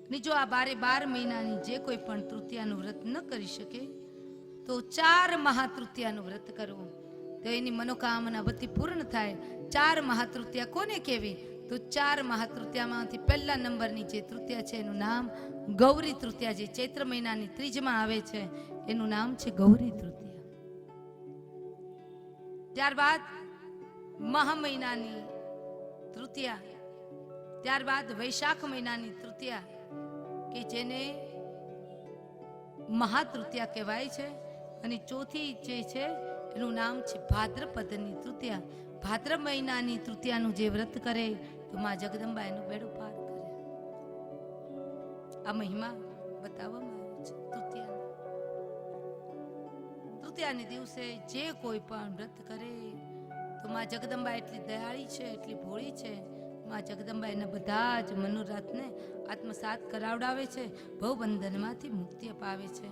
ને જો આ 12 મહિનાની જે કોઈ પણ તૃતીયાનું વ્રત ન કરી શકે તો 4 મહાતૃતીયાનું વ્રત કરવું તો એની મનોકામના બધી પૂર્ણ થાય. 4 મહાતૃતીયા કોને કહેવી? તો 4 મહાતૃતીયામાંથી પહેલા નંબરની જે તૃતીયા છે એનું નામ ગૌરી તૃતીયા, જે ચૈત્ર મહિનાની ત્રીજમાં આવે છે એનું નામ છે ગૌરી તૃતીયા. ત્યારબાદ મહા મહિનાની તૃતીયા, ત્યારબાદ વૈશાખ મહિનાની તૃતીયા કે જેને મહાતૃતીયા કહેવાય છે, અને ચોથી જે છે એનું નામ છે ભાદ્રપદની તૃતીયા. ભાદ્ર મહિનાની તૃતીયાનું જે વ્રત કરે તો માં જગદંબા એનું બેડું પાર કરે. આ મહિમા બતાવવામાં આવ્યો છે તૃતીયા. તૃતીયાના દિવસે જે કોઈ પણ વ્રત કરે તો માં જગદંબા એટલી દયાળી છે, એટલી ભોળી છે. માં જગદંબા એના બધા જ મનોરથને આત્મસાત કરાવડાવે છે, ભવબંધનમાંથી મુક્તિ અપાવે છે.